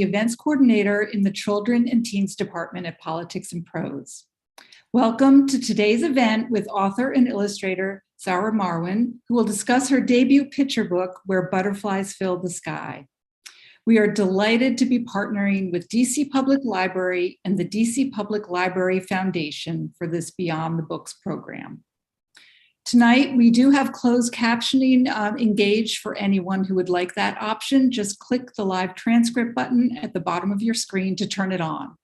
the events coordinator in the Children and Teens Department at Politics and Prose. Welcome to today's event with author and illustrator Zahra Marwan, who will discuss her debut picture book, Where Butterflies Fill the Sky. We are delighted to be partnering with DC Public Library and the DC Public Library Foundation for this Beyond the Books program. Tonight, we do have closed captioning engaged for anyone who would like that option. Just click the live transcript button at the bottom of your screen to turn it on.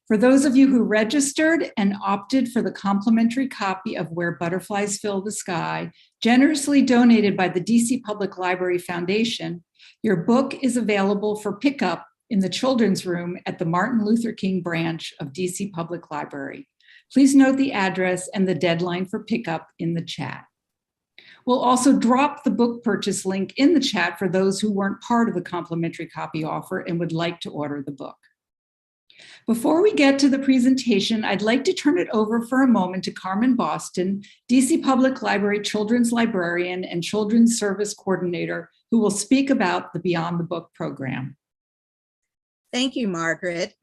For those of you who registered and opted for the complimentary copy of Where Butterflies Fill the Sky, generously donated by the DC Public Library Foundation, your book is available for pickup in the children's room at the Martin Luther King branch of DC Public Library. Please note the address and the deadline for pickup in the chat. We'll also drop the book purchase link in the chat for those who weren't part of the complimentary copy offer and would like to order the book. Before we get to the presentation, I'd like to turn it over for a moment to Carmen Boston, DC Public Library Children's Librarian and Children's Service Coordinator, who will speak about the Beyond the Book program. Thank you, Margaret.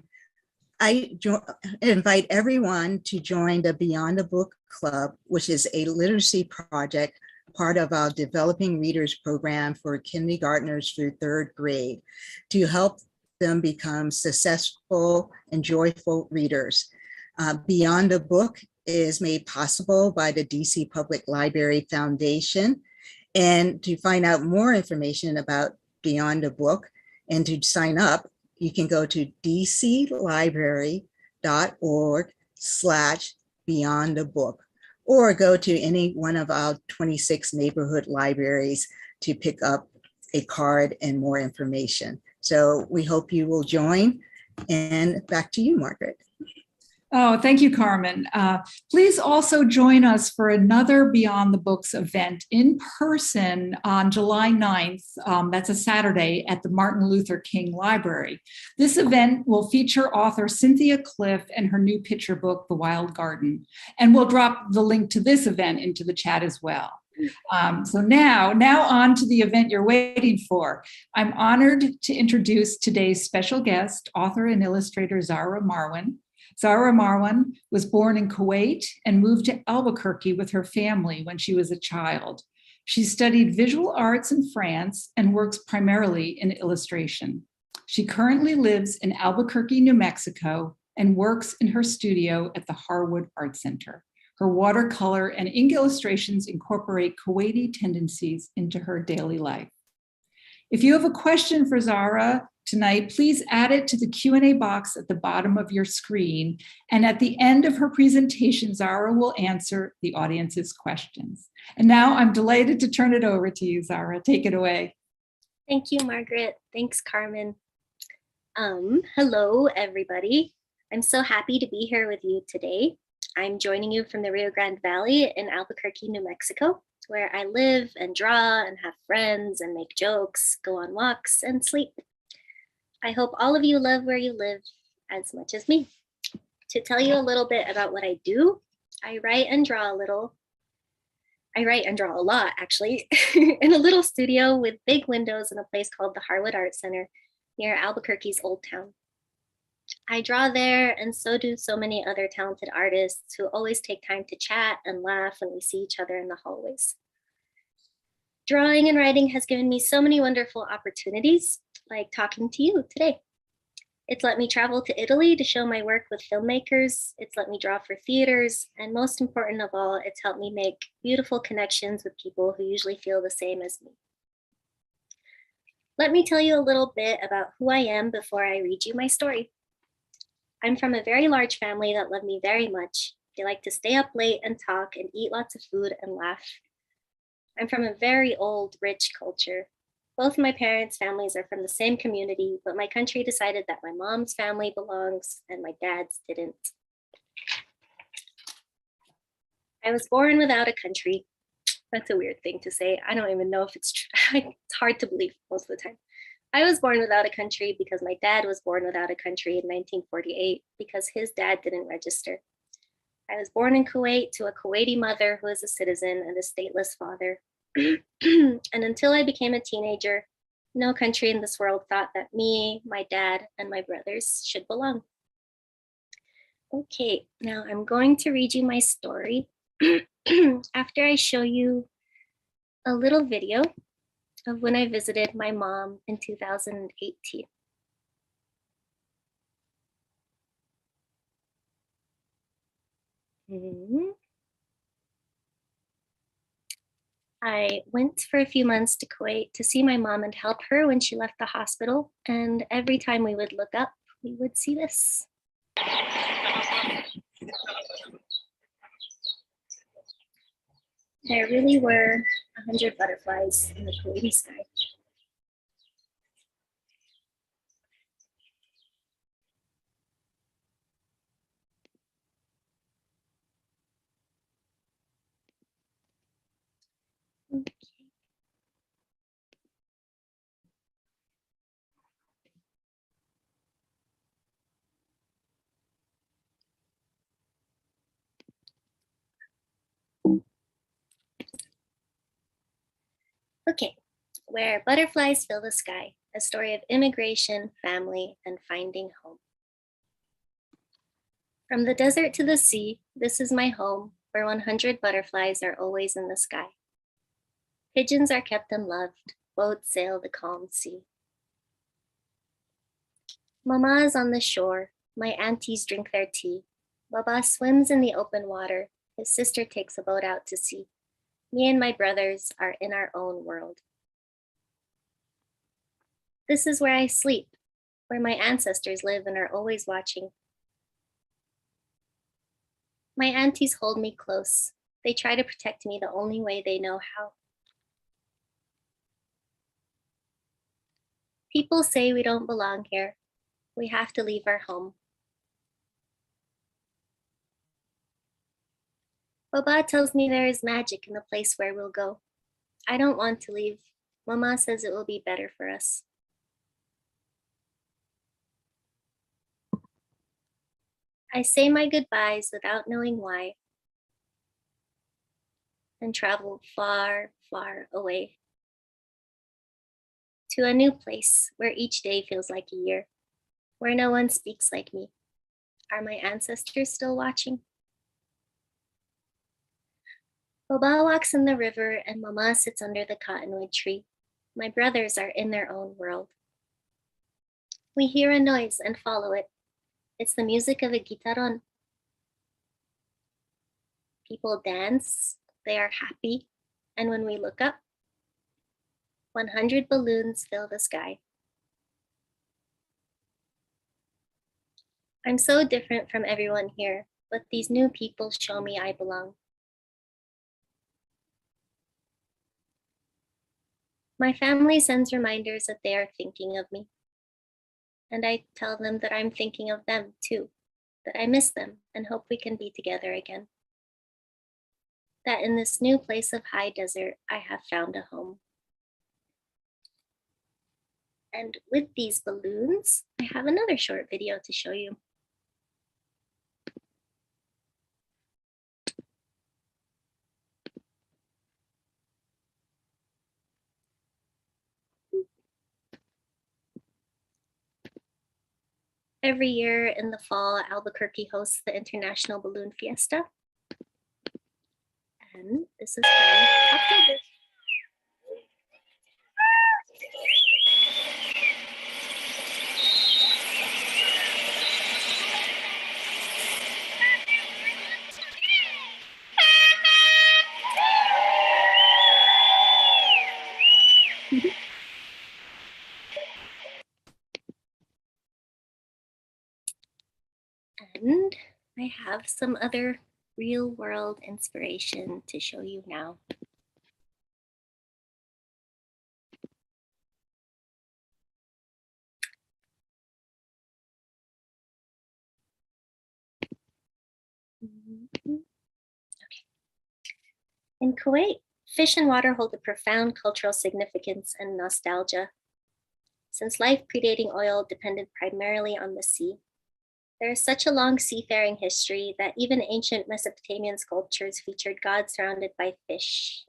I invite everyone to join the Beyond the Book Club, which is a literacy project, part of our Developing Readers program for kindergartners through third grade, to help them become successful and joyful readers. Beyond the Book is made possible by the DC Public Library Foundation. And to find out more information about Beyond the Book and to sign up, you can go to dclibrary.org/beyondthebook, or go to any one of our 26 neighborhood libraries to pick up a card and more information. So we hope you will join. And back to you, Margaret. Oh, thank you, Carmen. Please also join us for another Beyond the Books event in person on July 9th. That's a Saturday at the Martin Luther King Library. This event will feature author Cynthia Cliff and her new picture book, The Wild Garden. And we'll drop the link to this event into the chat as well. So now on to the event you're waiting for. I'm honored to introduce today's special guest, author and illustrator Zahra Marwan. Zahra Marwan was born in Kuwait and moved to Albuquerque with her family when she was a child. She studied visual arts in France and works primarily in illustration. She currently lives in Albuquerque, New Mexico, and works in her studio at the Harwood Art Center. Her watercolor and ink illustrations incorporate Kuwaiti tendencies into her daily life. If you have a question for Zahra tonight, please add it to the Q&A box at the bottom of your screen. And at the end of her presentation, Zahra will answer the audience's questions. And now I'm delighted to turn it over to you, Zahra. Take it away. Thank you, Margaret. Thanks, Carmen. Hello, everybody. I'm so happy to be here with you today. I'm joining you from the Rio Grande Valley in Albuquerque, New Mexico, where I live and draw and have friends and make jokes, go on walks and sleep. I hope all of you love where you live as much as me. To tell you a little bit about what I do, I write and draw a lot, actually, in a little studio with big windows in a place called the Harwood Art Center near Albuquerque's Old Town. I draw there, and so do so many other talented artists who always take time to chat and laugh when we see each other in the hallways. Drawing and writing has given me so many wonderful opportunities, like talking to you today. It's let me travel to Italy to show my work with filmmakers. It's let me draw for theaters. And most important of all, it's helped me make beautiful connections with people who usually feel the same as me. Let me tell you a little bit about who I am before I read you my story. I'm from a very large family that love me very much. They like to stay up late and talk and eat lots of food and laugh. I'm from a very old, rich culture. Both my parents' families are from the same community, but my country decided that my mom's family belongs and my dad's didn't. I was born without a country. That's a weird thing to say. I don't even know if it's true. It's hard to believe most of the time. I was born without a country because my dad was born without a country in 1948 because his dad didn't register. I was born in Kuwait to a Kuwaiti mother who is a citizen and a stateless father. And until I became a teenager, No country in this world thought that me, my dad, and my brothers should belong. Okay, now I'm going to read you my story after I show you a little video of when I visited my mom in 2018. I went for a few months to Kuwait to see my mom and help her when she left the hospital. And every time we would look up, we would see this. There really were 100 butterflies in the Kuwaiti sky. Okay. Okay, where butterflies fill the sky, a story of immigration, family, and finding home. From the desert to the sea, this is my home, where 100 butterflies are always in the sky. Pigeons are kept and loved, boats sail the calm sea. Mama is on the shore, my aunties drink their tea. Baba swims in the open water, his sister takes a boat out to sea. Me and my brothers are in our own world. This is where I sleep, where my ancestors live and are always watching. My aunties hold me close. They try to protect me the only way they know how. People say we don't belong here. We have to leave our home. Baba tells me there is magic in the place where we'll go. I don't want to leave. Mama says it will be better for us. I say my goodbyes without knowing why and travel far, far away to a new place where each day feels like a year, where no one speaks like me. Are my ancestors still watching? Baba walks in the river and Mama sits under the cottonwood tree. My brothers are in their own world. We hear a noise and follow it. It's the music of a guitarron. People dance, they are happy, and when we look up, 100 balloons fill the sky. I'm so different from everyone here, but these new people show me I belong. My family sends reminders that they are thinking of me. And I tell them that I'm thinking of them too, that I miss them and hope we can be together again. That in this new place of high desert, I have found a home. And with these balloons, I have another short video to show you. Every year in the fall, Albuquerque hosts the International Balloon Fiesta. And this is from October. And I have some other real world inspiration to show you now. Okay. In Kuwait, fish and water hold a profound cultural significance and nostalgia. Since life predating oil depended primarily on the sea, there is such a long seafaring history that even ancient Mesopotamian sculptures featured gods surrounded by fish.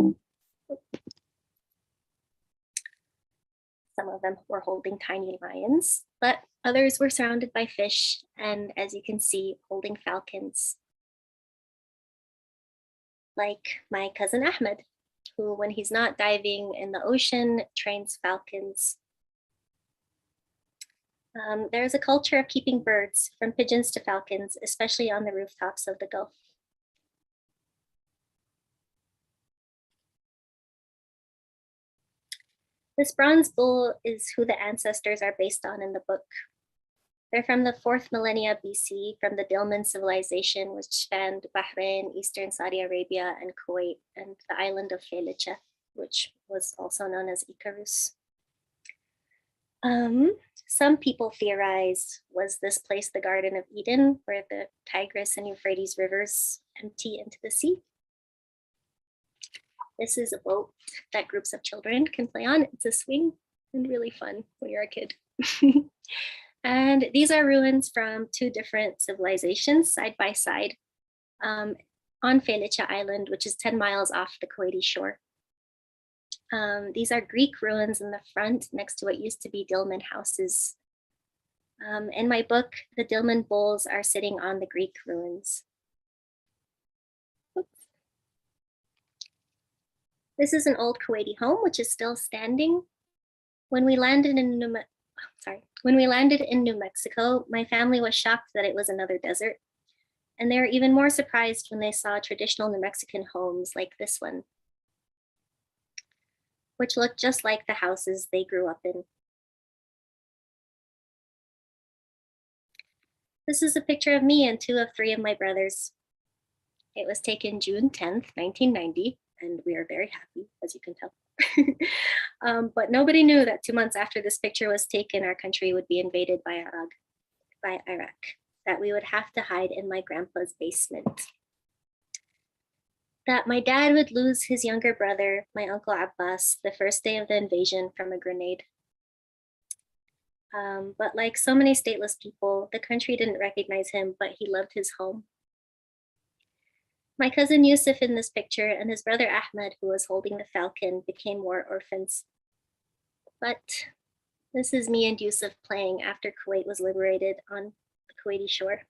Some of them were holding tiny lions, but others were surrounded by fish and, as you can see, holding falcons. Like my cousin Ahmed, who, when he's not diving in the ocean, trains falcons. There's a culture of keeping birds, from pigeons to falcons, especially on the rooftops of the Gulf. This bronze bull is who the ancestors are based on in the book. They're from the 4th millennia BC, from the Dilmun civilization, which spanned Bahrain, eastern Saudi Arabia, and Kuwait, and the island of Felice, which was also known as Icarus. Some people theorize, was this place the Garden of Eden, where the Tigris and Euphrates rivers empty into the sea? This is a boat that groups of children can play on. It's a swing and really fun when you're a kid. And these are ruins from 2 different civilizations side by side on Felice Island, which is 10 miles off the Kuwaiti shore. These are Greek ruins in the front next to what used to be Dilmun houses. In my book, the Dilmun bulls are sitting on the Greek ruins. Oops. This is an old Kuwaiti home, which is still standing. When we landed in New Mexico, my family was shocked that it was another desert. And they were even more surprised when they saw traditional New Mexican homes like this one, which looked just like the houses they grew up in. This is a picture of me and 2 of 3 of my brothers. It was taken June 10th, 1990, and we are very happy, as you can tell. But nobody knew that 2 months after this picture was taken, our country would be invaded by Iraq, that we would have to hide in my grandpa's basement, that my dad would lose his younger brother, my Uncle Abbas, the first day of the invasion from a grenade. But like so many stateless people, the country didn't recognize him, but he loved his home. My cousin Yusuf in this picture and his brother Ahmed, who was holding the falcon, became war orphans. But this is me and Yusuf playing after Kuwait was liberated on the Kuwaiti shore.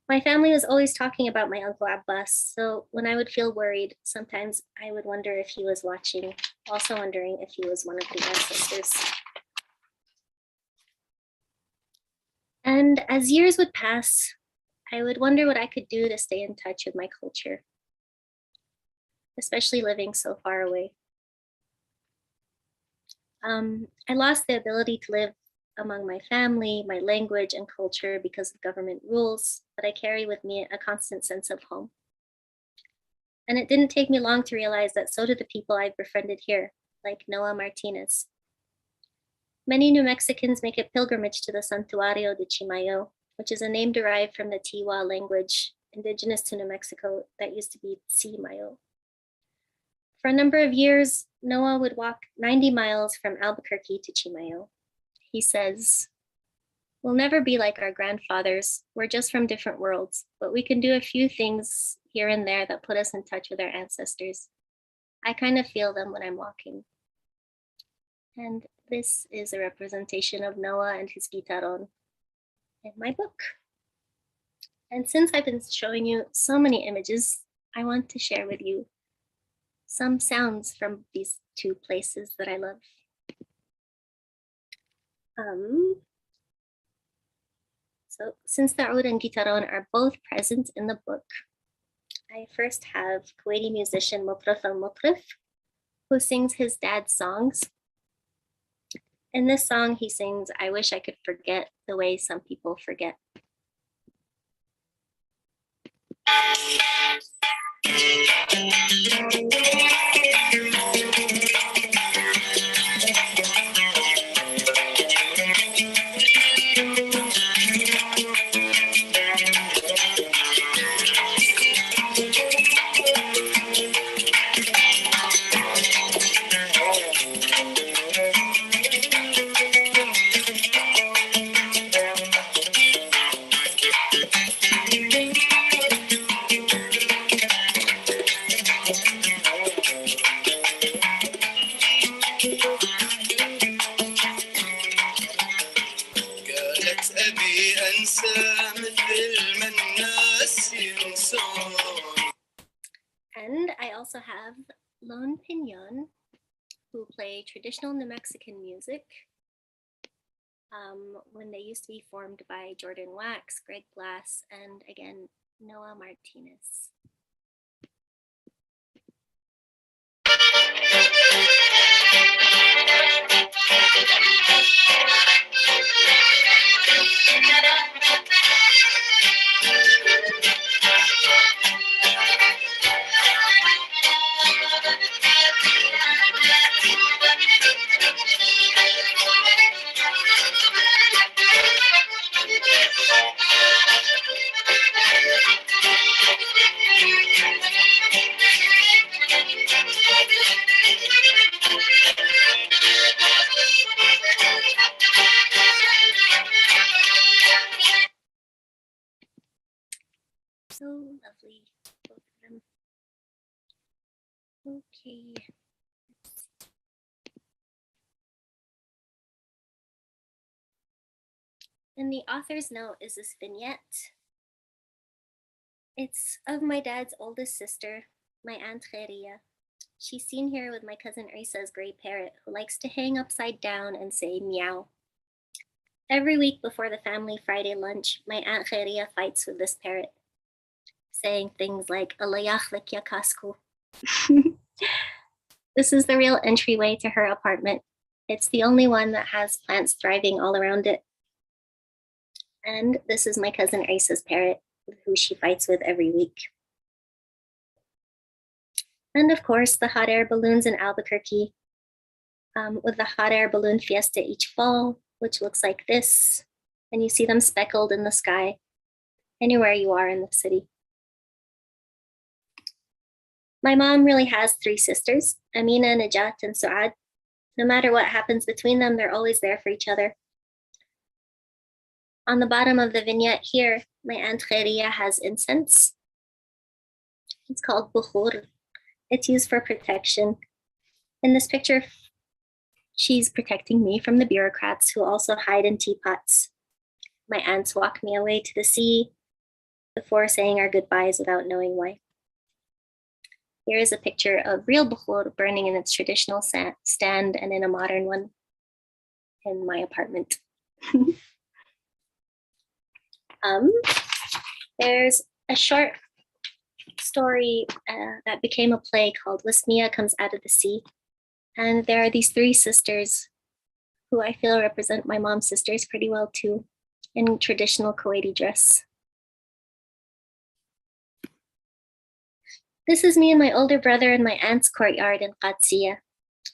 My family was always talking about my Uncle Abbas, so when I would feel worried, sometimes I would wonder if he was watching, also wondering if he was one of the ancestors. And as years would pass, I would wonder what I could do to stay in touch with my culture, especially living so far away. I lost the ability to live among my family, my language, and culture because of government rules, but I carry with me a constant sense of home. And it didn't take me long to realize that so do the people I've befriended here, like Noah Martinez. Many New Mexicans make a pilgrimage to the Santuario de Chimayo, which is a name derived from the Tiwa language indigenous to New Mexico that used to be Chimayo. For a number of years, Noah would walk 90 miles from Albuquerque to Chimayo. He says, "We'll never be like our grandfathers. We're just from different worlds, but we can do a few things here and there that put us in touch with our ancestors. I kind of feel them when I'm walking." And this is a representation of Noah and his guitarón in my book. And since I've been showing you so many images, I want to share with you some sounds from these 2 places that I love. So since the oud and guitarón are both present in the book, I first have Kuwaiti musician Mutraf al-Mutraf, who sings his dad's songs. In this song, he sings, "I wish I could forget the way some people forget." And I also have Lone Pinion, who play traditional New Mexican music. When they used to be formed by Jordan Wax, Greg Glass, and again, Noah Martinez. So lovely, both of them. Okay. And the author's note is this vignette. It's of my dad's oldest sister, my Aunt Geria. She's seen here with my cousin Isa's gray parrot, who likes to hang upside down and say meow. Every week before the family Friday lunch, my Aunt Geria fights with this parrot, saying things like "Alayach lekya kasku." This is the real entryway to her apartment. It's the only one that has plants thriving all around it. And this is my cousin Isa's parrot, who she fights with every week. And of course, the hot air balloons in Albuquerque, with the hot air balloon fiesta each fall, which looks like this. And you see them speckled in the sky, anywhere you are in the city. My mom really has 3 sisters, Amina, Najat, and Suad. No matter what happens between them, they're always there for each other. On the bottom of the vignette here, my Aunt Geria has incense. It's called bukhur. It's used for protection. In this picture, she's protecting me from the bureaucrats who also hide in teapots. My aunts walk me away to the sea before saying our goodbyes without knowing why. Here is a picture of real bukhur burning in its traditional stand and in a modern one in my apartment. There's a short story that became a play called Wismia Comes Out of the Sea. And there are these 3 sisters who I feel represent my mom's sisters pretty well too, in traditional Kuwaiti dress. This is me and my older brother in my aunt's courtyard in Qadsiya.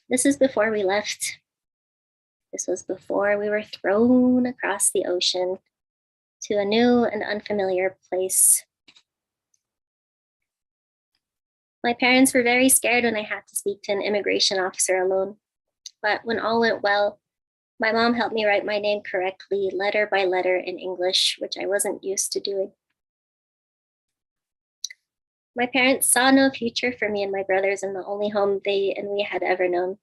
This is before we left. This was before we were thrown across the ocean to a new and unfamiliar place. My parents were very scared when I had to speak to an immigration officer alone. But when all went well, my mom helped me write my name correctly, letter by letter in English, which I wasn't used to doing. My parents saw no future for me and my brothers in the only home they and we had ever known.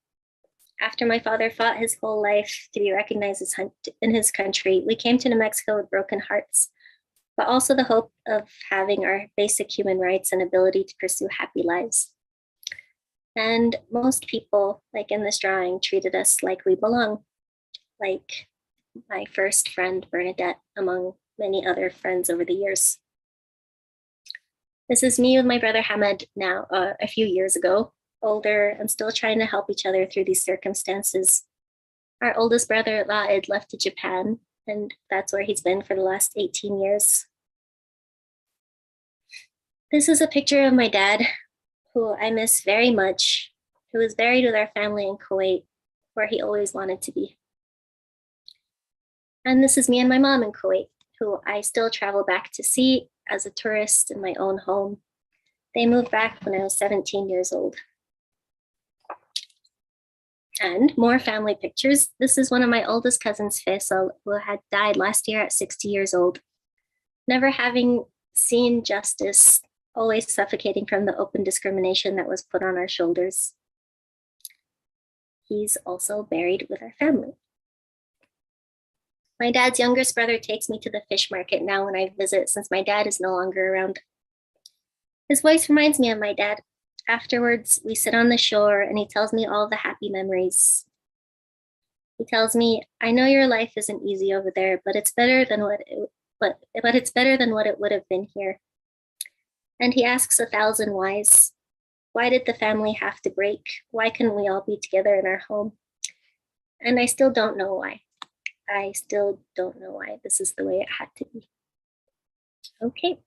After my father fought his whole life to be recognized in his country, we came to New Mexico with broken hearts, but also the hope of having our basic human rights and ability to pursue happy lives. And most people, like in this drawing, treated us like we belong, like my first friend, Bernadette, among many other friends over the years. This is me with my brother Hamad now, a few years ago, older and still trying to help each other through these circumstances. Our oldest brother, Laid, left to Japan, and that's where he's been for the last 18 years. This is a picture of my dad, who I miss very much, who was buried with our family in Kuwait, where he always wanted to be. And this is me and my mom in Kuwait, who I still travel back to see as a tourist in my own home. They moved back when I was 17 years old. And more family pictures. This is one of my oldest cousins, Faisal, who had died last year at 60 years old. Never having seen justice, always suffocating from the open discrimination that was put on our shoulders. He's also buried with our family. My dad's youngest brother takes me to the fish market now when I visit, since my dad is no longer around. His voice reminds me of my dad. Afterwards, we sit on the shore and he tells me all the happy memories. He tells me, I know your life isn't easy over there, but it's better than what it would have been here. And he asks 1,000 whys. Why did the family have to break? Why couldn't we all be together in our home? And I still don't know why. I still don't know why this is the way it had to be. Okay.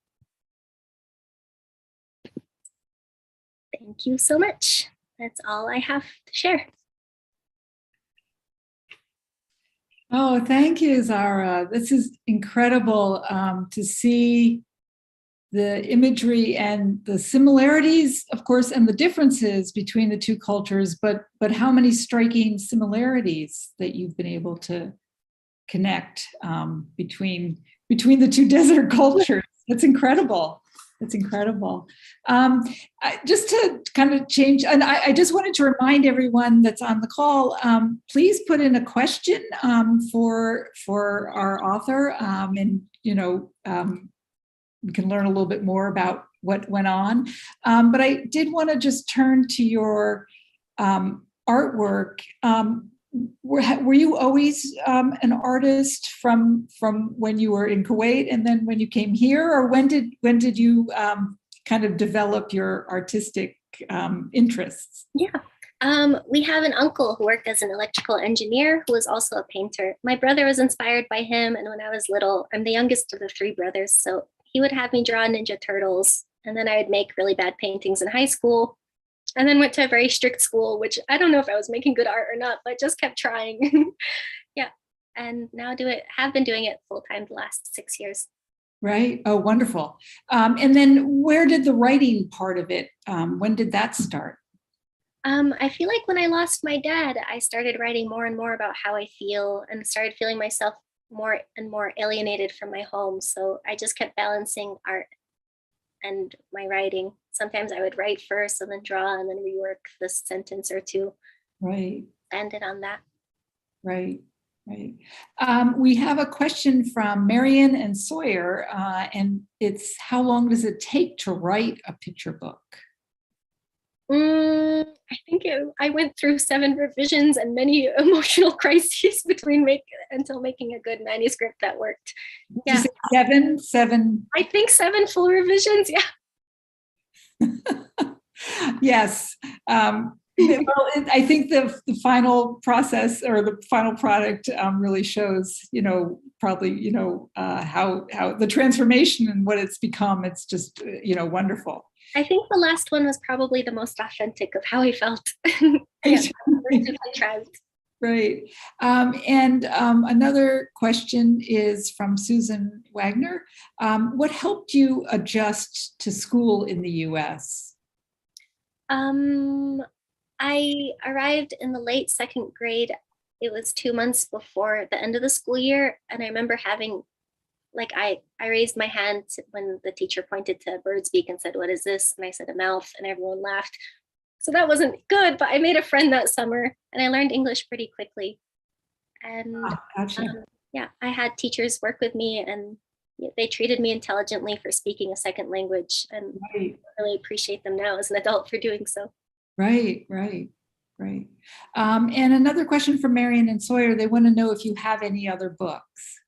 Thank you so much. That's all I have to share. Oh, thank you, Zahra. This is incredible to see the imagery and the similarities, of course, and the differences between the two cultures, but how many striking similarities that you've been able to connect between the two desert cultures. That's incredible. That's incredible. Just to kind of change, and I just wanted to remind everyone that's on the call, please put in a question for our author, and we can learn a little bit more about what went on. But I did want to just turn to your artwork. Were you always an artist from when you were in Kuwait and then when you came here, or when did you kind of develop your artistic interests? Yeah, we have an uncle who worked as an electrical engineer who was also a painter. My brother was inspired by him, and when I was little, I'm the youngest of the 3 brothers, so he would have me draw Ninja Turtles, and then I would make really bad paintings in high school. And then went to a very strict school, which I don't know if I was making good art or not, but just kept trying. Yeah. And now have been doing it full time the last 6 years. Right. Oh, wonderful. And then where did the writing part of it, when did that start? I feel like when I lost my dad, I started writing more and more about how I feel and started feeling myself more and more alienated from my home. So I just kept balancing art and my writing. Sometimes I would write first and then draw and then rework the sentence or two. Right. Ended on that. Right. Right. We have a question from Marion and Sawyer, and it's, how long does it take to write a picture book? I think I went through 7 revisions and many emotional crises until making a good manuscript that worked. Yeah. Did you say 7? I think 7 full revisions. Yeah. Yes. Well, I think the final process or the final product really shows, probably, how the transformation and what it's become. It's just, wonderful. I think the last one was probably the most authentic of how I felt. Yeah, right. And another question is from Susan Wagner. What helped you adjust to school in the U.S.? I arrived in the late 2nd grade. It was 2 months before the end of the school year. And I remember having, I raised my hand when the teacher pointed to a bird's beak and said, "What is this?" And I said, "A mouth," and everyone laughed. So that wasn't good, but I made a friend that summer and I learned English pretty quickly. And gotcha. Yeah, I had teachers work with me and they treated me intelligently for speaking a 2nd language. And right. I really appreciate them now as an adult for doing so. Right. And another question from Marion and Sawyer. They want to know if you have any other books.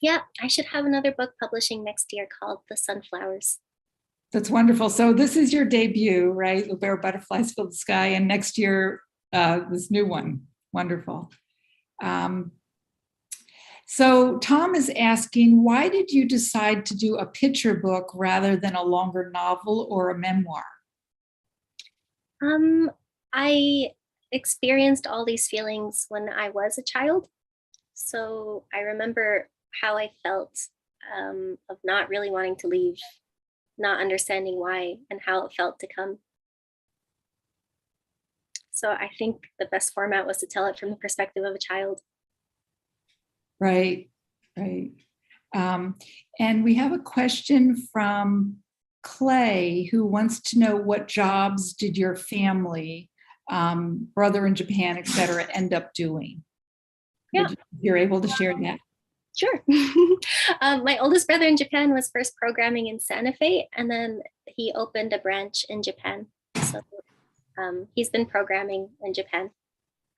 Yeah, I should have another book publishing next year called The Sunflowers. That's wonderful. So this is your debut, right? The Where Butterflies Fill the Sky, and next year, this new one. Wonderful. So Tom is asking, why did you decide to do a picture book rather than a longer novel or a memoir? I experienced all these feelings when I was a child. So I remember how I felt of not really wanting to leave, not understanding why, and how it felt to come. So I think the best format was to tell it from the perspective of a child. Right. And we have a question from Clay, who wants to know, what jobs did your family, brother in Japan, et cetera, end up doing? Yeah. If you're able to share that. Sure. My oldest brother in Japan was first programming in Santa Fe, and then he opened a branch in Japan. So he's been programming in Japan.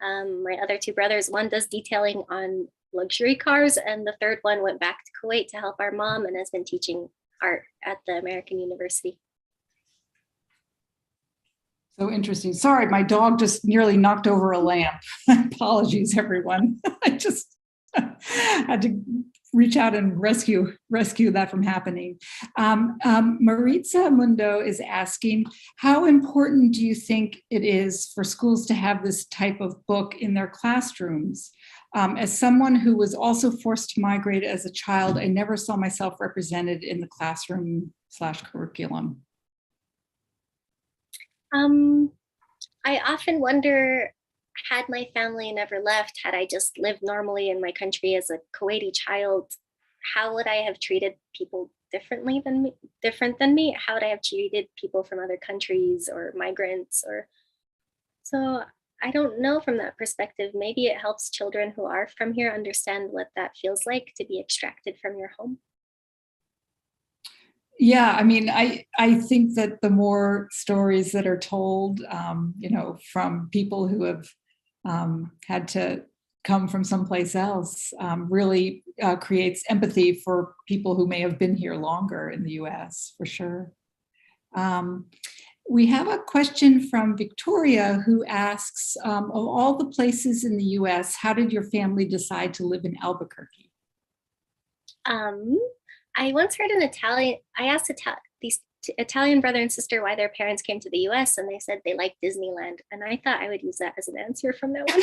My other two brothers, one does detailing on luxury cars, and the third one went back to Kuwait to help our mom and has been teaching art at the American University. So interesting. Sorry, my dog just nearly knocked over a lamp. Apologies, everyone. I just had to reach out and rescue that from happening. Maritza Mundo is asking, how important do you think it is for schools to have this type of book in their classrooms? As someone who was also forced to migrate as a child, I never saw myself represented in the classroom/curriculum. I often wonder, had my family never left, had I just lived normally in my country as a Kuwaiti child, how would I have treated people different than me? How would I have treated people from other countries or migrants? So I don't know from that perspective. Maybe it helps children who are from here understand what that feels like to be extracted from your home. Yeah, I mean, I think that the more stories that are told, from people who have had to come from someplace else, really creates empathy for people who may have been here longer in the US, for sure. We have a question from Victoria who asks, of all the places in the US, how did your family decide to live in Albuquerque? I once heard I asked these Italian brother and sister why their parents came to the US, and they said they liked Disneyland. And I thought I would use that as an answer from that one.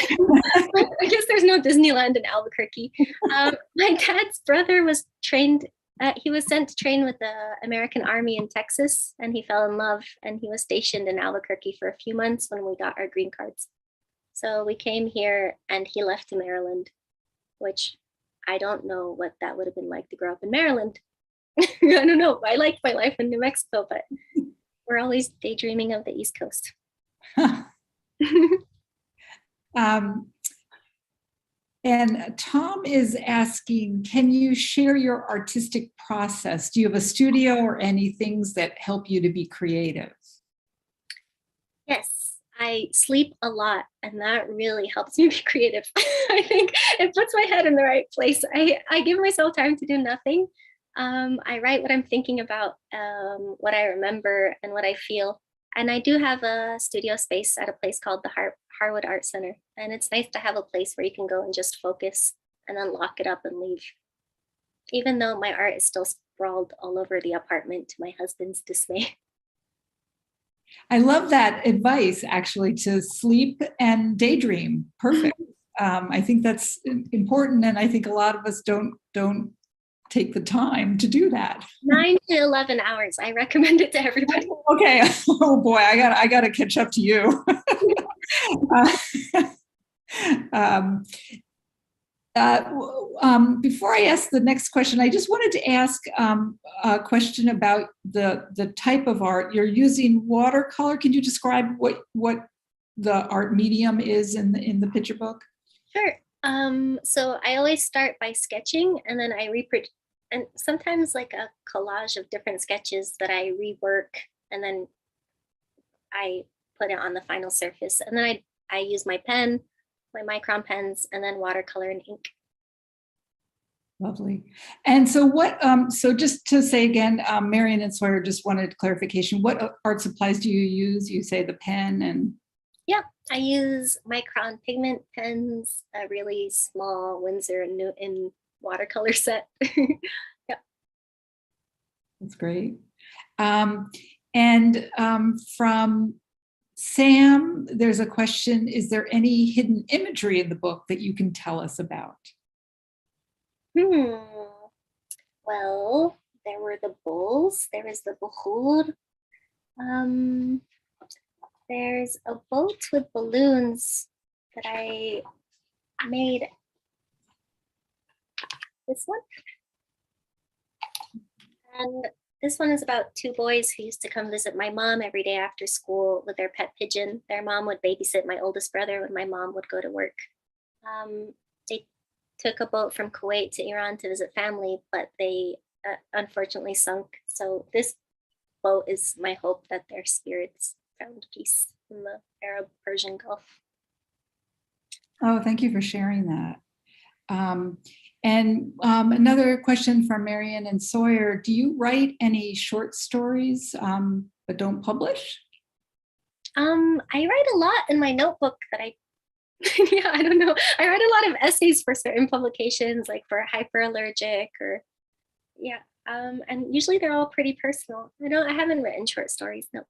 I guess there's no Disneyland in Albuquerque. My dad's brother was trained, he was sent to train with the American Army in Texas, and he fell in love, and he was stationed in Albuquerque for a few months when we got our green cards. So we came here, and he left to Maryland, which I don't know what that would have been like to grow up in Maryland. I don't know. I liked my life in New Mexico, but we're always daydreaming of the East Coast. And Tom is asking, can you share your artistic process? Do you have a studio or any things that help you to be creative? Yes, I sleep a lot, and that really helps me be creative. I think it puts my head in the right place. I give myself time to do nothing. I write what I'm thinking about, what I remember and what I feel. And I do have a studio space at a place called the Harwood Art Center. And it's nice to have a place where you can go and just focus and then lock it up and leave. Even though my art is still sprawled all over the apartment to my husband's dismay. I love that advice, actually, to sleep and daydream. Perfect. I think that's important, and I think a lot of us don't take the time to do that. 9 to 11 hours. I recommend it to everybody. Okay. Oh boy, I got to catch up to you. Before I ask the next question, I just wanted to ask a question about the type of art. You're using watercolor. Can you describe what the art medium is in the picture book? Sure. So I always start by sketching, and then I reproduce, and sometimes like a collage of different sketches that I rework, and then I put it on the final surface. And then I use my pen, my micron pens, and then watercolor and ink. Lovely. And so so just to say again, Marion and Sawyer just wanted clarification. What art supplies do you use? You say the pen and... Yeah, I use micron pigment pens, a really small Winsor in watercolor set. Yeah. That's great. From Sam, there's a question, is there any hidden imagery in the book that you can tell us about? Well, there were the bulls, there was the bukhur. There's a boat with balloons that I made. This one. And this one is about two boys who used to come visit my mom every day after school with their pet pigeon. Their mom would babysit my oldest brother when my mom would go to work. They took a boat from Kuwait to Iran to visit family, but they unfortunately sunk. So this boat is my hope that their spirits found peace in the Arab-Persian Gulf. Oh, thank you for sharing that. Another question from Marion and Sawyer. Do you write any short stories but don't publish? I write a lot in my notebook that yeah, I don't know. I write a lot of essays for certain publications, like for Hyperallergic or, yeah. And usually they're all pretty personal. I haven't written short stories, no.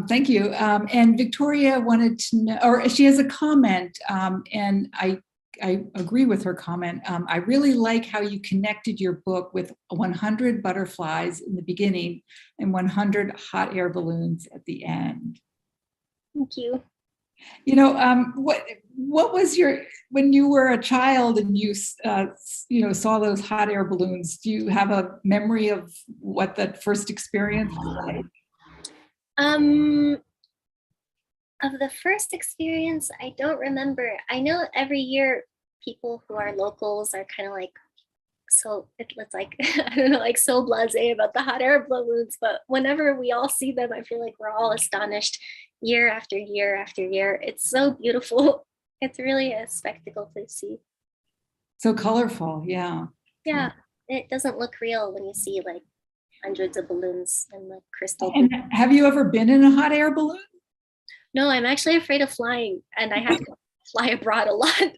Thank you. And Victoria wanted to know, or she has a comment, and I agree with her comment. I really like how you connected your book with 100 butterflies in the beginning and 100 hot air balloons at the end. Thank you. You know, what was when you were a child and you saw those hot air balloons? Do you have a memory of what that first experience was like? Of the first experience, I don't remember. I know every year people who are locals are kind of like, so it's like, I don't know, like so blasé about the hot air balloons, but whenever we all see them, I feel like we're all astonished year after year after year. It's so beautiful. It's really a spectacle to see. So colorful, yeah. Yeah, it doesn't look real when you see like hundreds of balloons and the crystal. And have you ever been in a hot air balloon? No, I'm actually afraid of flying, and I have to fly abroad a lot.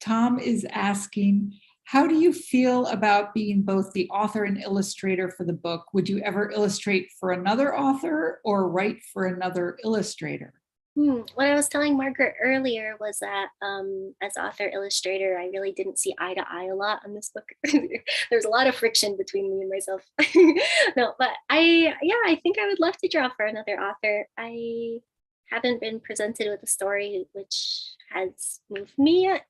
Tom is asking, how do you feel about being both the author and illustrator for the book? Would you ever illustrate for another author or write for another illustrator? What I was telling Margaret earlier was that as author illustrator, I really didn't see eye to eye a lot on this book. There's a lot of friction between me and myself. No, but I think I would love to draw for another author. I haven't been presented with a story which has moved me yet,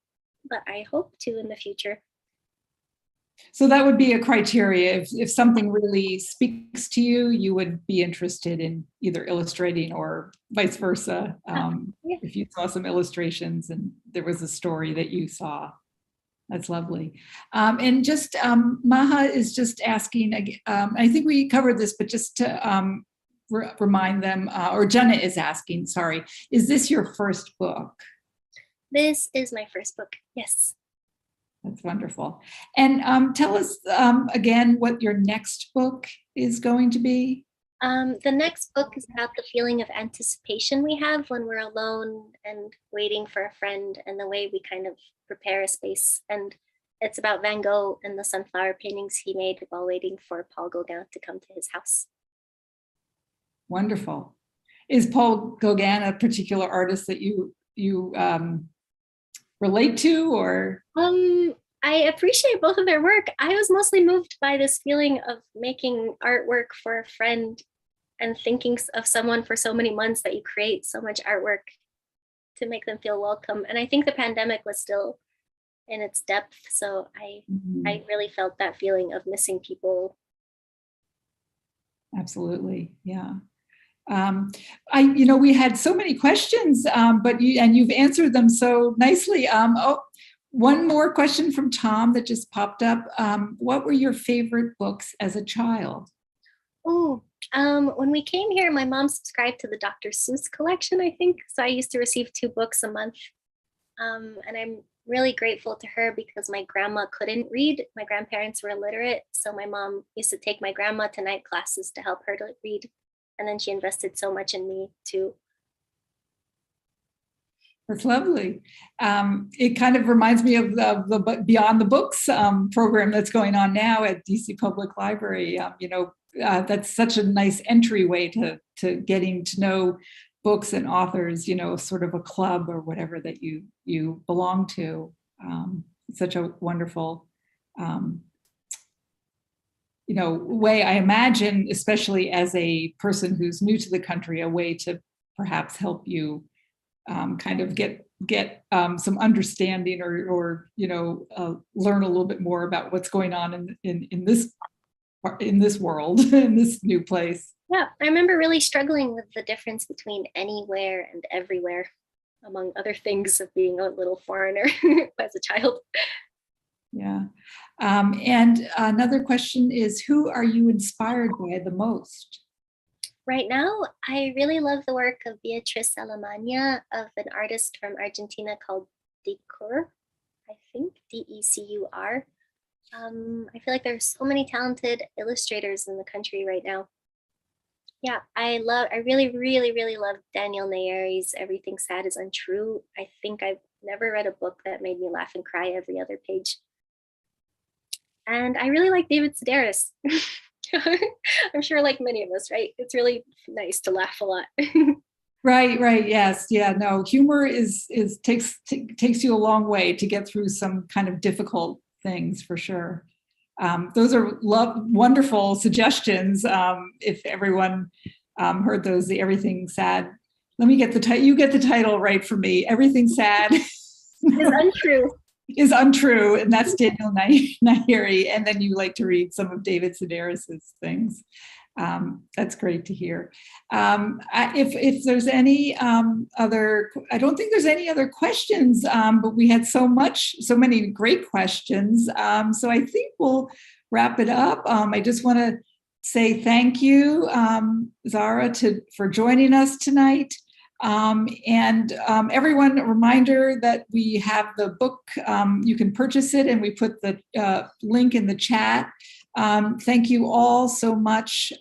but I hope to in the future. So that would be a criteria. If something really speaks to you, you would be interested in either illustrating or vice versa. Yeah. If you saw some illustrations and there was a story that you saw. That's lovely. And just Maha is just asking, I think we covered this, but just to remind them, or Jenna is asking, sorry, is this your first book? This is my first book, yes. That's wonderful. And tell us again what your next book is going to be. The next book is about the feeling of anticipation we have when we're alone and waiting for a friend, and the way we kind of prepare a space. And it's about Van Gogh and the sunflower paintings he made while waiting for Paul Gauguin to come to his house. Wonderful. Is Paul Gauguin a particular artist that you relate to, or? I appreciate both of their work. I was mostly moved by this feeling of making artwork for a friend and thinking of someone for so many months that you create so much artwork to make them feel welcome. And I think the pandemic was still in its depth. So I really felt that feeling of missing people. Absolutely, yeah. We had so many questions, but you've answered them so nicely. One more question from Tom that just popped up. What were your favorite books as a child? When we came here, my mom subscribed to the Dr. Seuss collection, I think. So I used to receive 2 books a month. And I'm really grateful to her because my grandma couldn't read. My grandparents were illiterate. So my mom used to take my grandma to night classes to help her to read. And then she invested so much in me too. That's lovely. It kind of reminds me of the Beyond the Books program that's going on now at DC Public Library. That's such a nice entryway to getting to know books and authors, sort of a club or whatever that you belong to. Such a wonderful way, I imagine, especially as a person who's new to the country, a way to perhaps help you kind of get some understanding or learn a little bit more about what's going on in this world, in this new place. Yeah, I remember really struggling with the difference between anywhere and everywhere, among other things of being a little foreigner as a child. Yeah. And another question is, who are you inspired by the most? Right now, I really love the work of Beatriz Alemania, of an artist from Argentina called Decur, I think, Decur. I feel like there's so many talented illustrators in the country right now. Yeah, I really, really, really love Daniel Nayeri's Everything Sad is Untrue. I think I've never read a book that made me laugh and cry every other page. And I really like David Sedaris. I'm sure, like many of us, right? It's really nice to laugh a lot. Right. Yes. Yeah. No, humor takes you a long way to get through some kind of difficult things, for sure. Those are wonderful suggestions. If everyone heard those, the Everything Sad. Let me get the title. You get the title right for me. Everything Sad is untrue. Is untrue, and that's Daniel Nayeri. And then you like to read some of David Sedaris's things. That's great to hear. If there's any other, I don't think there's any other questions, but we had so many great questions. So I think we'll wrap it up. I just want to say thank you, Zahra, for joining us tonight. And everyone, a reminder that we have the book, you can purchase it, and we put the link in the chat. Thank you all so much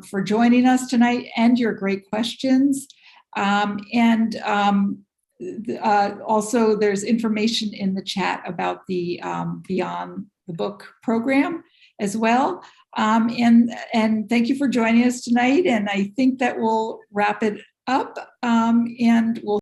for joining us tonight and your great questions. Also, there's information in the chat about the Beyond the Book program as well. And thank you for joining us tonight. And I think that we'll wrap it up, and we'll